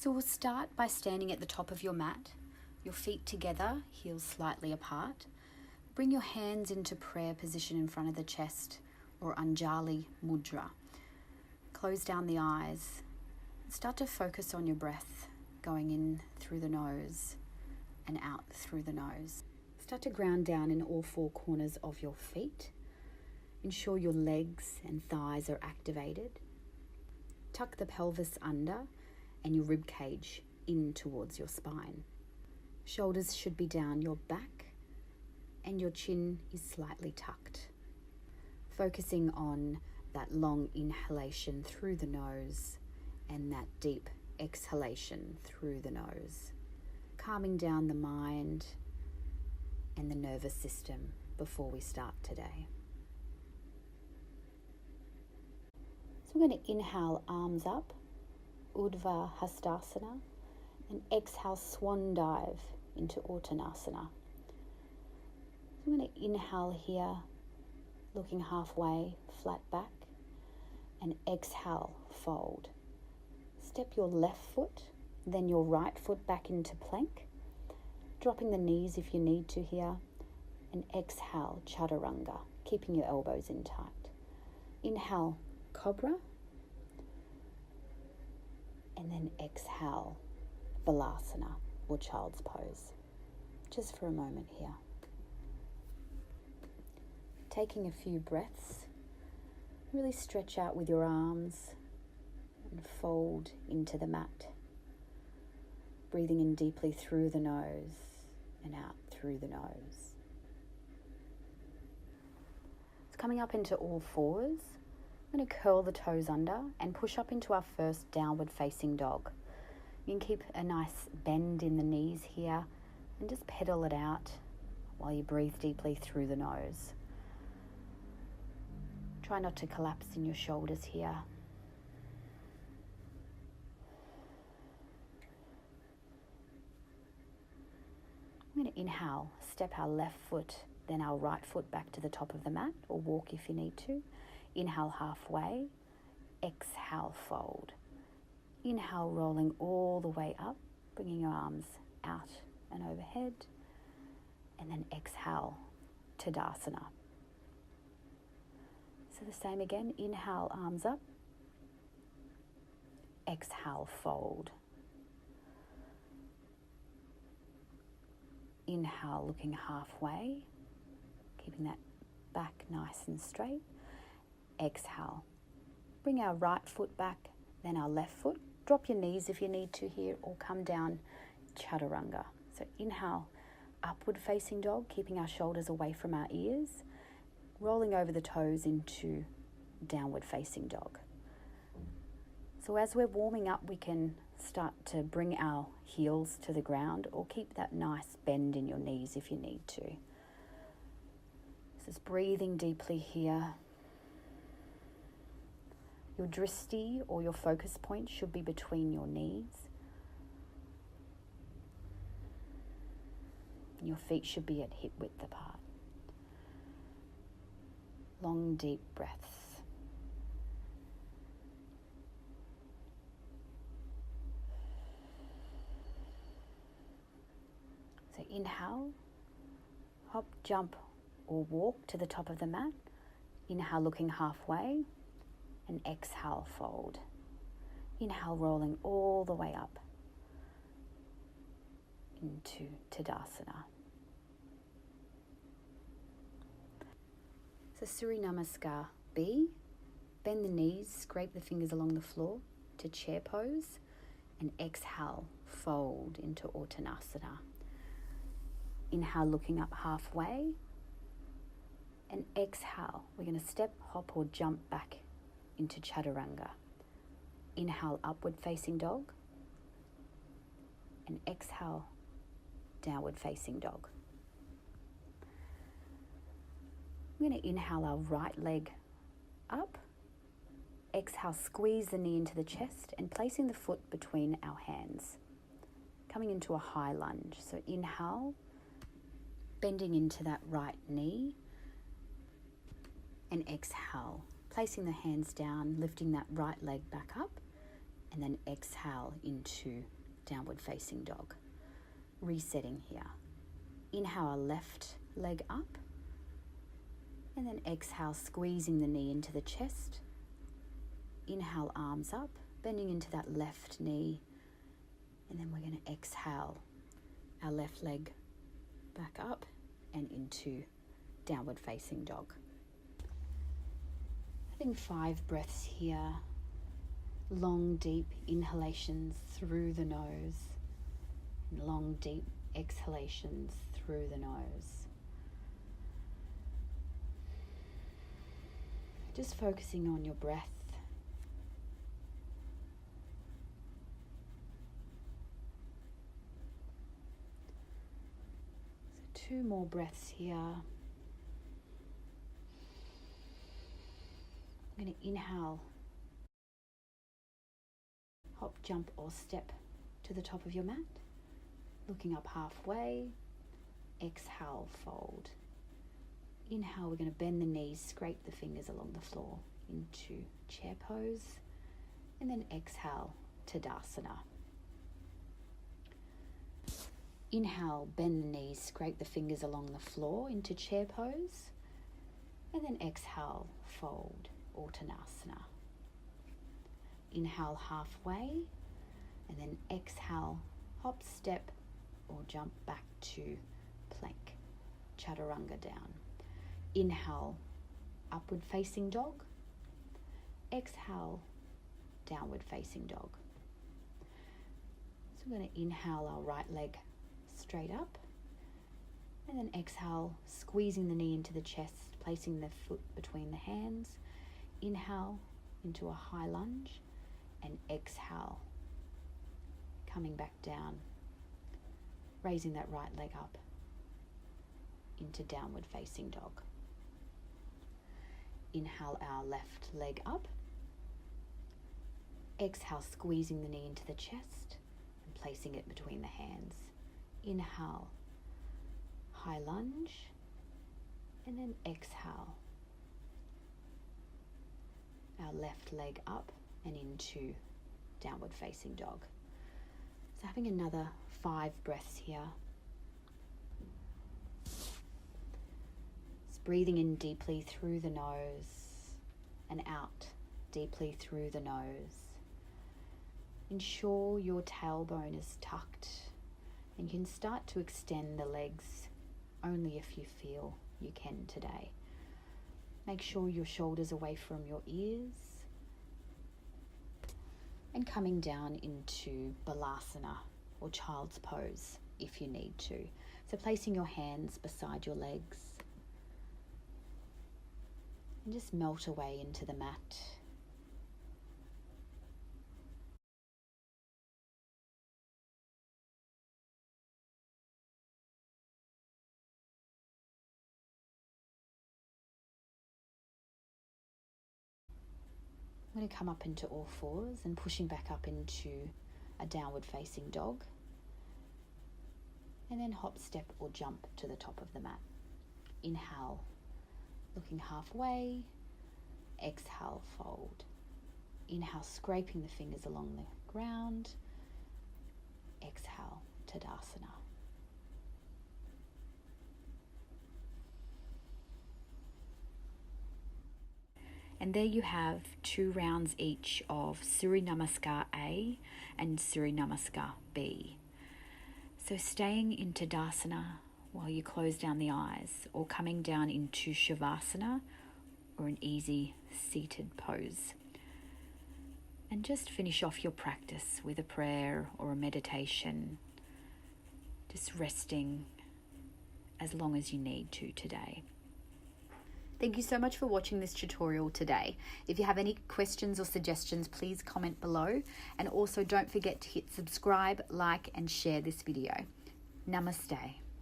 So we'll start by standing at the top of your mat, your feet together, heels slightly apart. Bring your hands into prayer position in front of the chest, or Anjali Mudra. Close down the eyes. Start to focus on your breath, going in through the nose and out through the nose. Start to ground down in all four corners of your feet. Ensure your legs and thighs are activated. Tuck the pelvis under and your rib cage in towards your spine. Shoulders should be down your back and your chin is slightly tucked. Focusing on that long inhalation through the nose and that deep exhalation through the nose. Calming down the mind and the nervous system before we start today. So we're going to inhale arms up, Urdhva Hastasana, and exhale swan dive into Uttanasana. So I'm going to inhale here, looking halfway, flat back, and exhale, fold. Step your left foot, then your right foot back into plank, dropping the knees if you need to here, and exhale, Chaturanga, keeping your elbows in tight. Inhale, Cobra, and then exhale, Balasana, or Child's Pose. Just for a moment here. Taking a few breaths, really stretch out with your arms and fold into the mat. Breathing in deeply through the nose and out through the nose. It's coming up into all fours. I'm going to curl the toes under and push up into our first downward facing dog. You can keep a nice bend in the knees here and just pedal it out while you breathe deeply through the nose. Try not to collapse in your shoulders here. I'm going to inhale, step our left foot, then our right foot back to the top of the mat, or walk if you need to. Inhale halfway, exhale fold. Inhale rolling all the way up, bringing your arms out and overhead, and then exhale, Tadasana. So the same again, inhale, arms up, exhale, fold. Inhale, looking halfway, keeping that back nice and straight. Exhale, bring our right foot back, then our left foot. Drop your knees if you need to here, or come down, Chaturanga. So inhale, upward facing dog, keeping our shoulders away from our ears. Rolling over the toes into downward facing dog. So as we're warming up, we can start to bring our heels to the ground, or keep that nice bend in your knees if you need to. So just breathing deeply here. Your drishti, or your focus point, should be between your knees. And your feet should be at hip width apart. Long, deep breaths. So inhale, hop, jump, or walk to the top of the mat. Inhale, looking halfway, and exhale, fold. Inhale, rolling all the way up into Tadasana. So Surya Namaskar B, bend the knees, scrape the fingers along the floor to chair pose, and exhale, fold into Uttanasana. Inhale, looking up halfway, and exhale, we're going to step, hop, or jump back into Chaturanga. Inhale, upward facing dog, and exhale, downward facing dog. We're going to inhale our right leg up. Exhale, squeeze the knee into the chest and placing the foot between our hands. Coming into a high lunge. So inhale, bending into that right knee. And exhale, placing the hands down, lifting that right leg back up and then exhale into downward facing dog. Resetting here. Inhale our left leg up, and then exhale, squeezing the knee into the chest. Inhale, arms up, bending into that left knee, and then we're going to exhale our left leg back up and into downward facing dog. Having 5 breaths here. Long, deep inhalations through the nose, and long, deep exhalations through the nose. Just focusing on your breath. So 2 more breaths here. I'm going to inhale, hop, jump or step to the top of your mat, looking up halfway. Exhale, fold. Inhale, we're going to bend the knees, scrape the fingers along the floor into chair pose, and then exhale, Tadasana. Inhale, bend the knees, scrape the fingers along the floor into chair pose, and then exhale, fold, Uttanasana. Inhale halfway, and then exhale, hop, step or jump back to plank, chaturanga down. Inhale, upward facing dog. Exhale, downward facing dog. So we're going to inhale our right leg straight up, and then exhale, squeezing the knee into the chest, placing the foot between the hands. Inhale into a high lunge, and exhale, coming back down, raising that right leg up into downward facing dog. Inhale our left leg up. Exhale, squeezing the knee into the chest and placing it between the hands. Inhale, high lunge, and then exhale, our left leg up and into downward facing dog. So having another 5 breaths here. Just breathing in deeply through the nose and out deeply through the nose. Ensure your tailbone is tucked, and you can start to extend the legs only if you feel you can today. Make sure your shoulders away from your ears, and coming down into Balasana or child's pose if you need to. So placing your hands beside your legs and just melt away into the mat. I'm going to come up into all fours and pushing back up into a downward facing dog. And then hop, step or jump to the top of the mat. Inhale, looking halfway. Exhale, fold. Inhale, scraping the fingers along the ground. Exhale, Tadasana. And there you have 2 rounds each of Surya Namaskar A and Surya Namaskar B. So staying in Tadasana while you close down the eyes, or coming down into Shavasana or an easy seated pose. And just finish off your practice with a prayer or a meditation, just resting as long as you need to today. Thank you so much for watching this tutorial today. If you have any questions or suggestions, please comment below. And also don't forget to hit subscribe, like, and share this video. Namaste.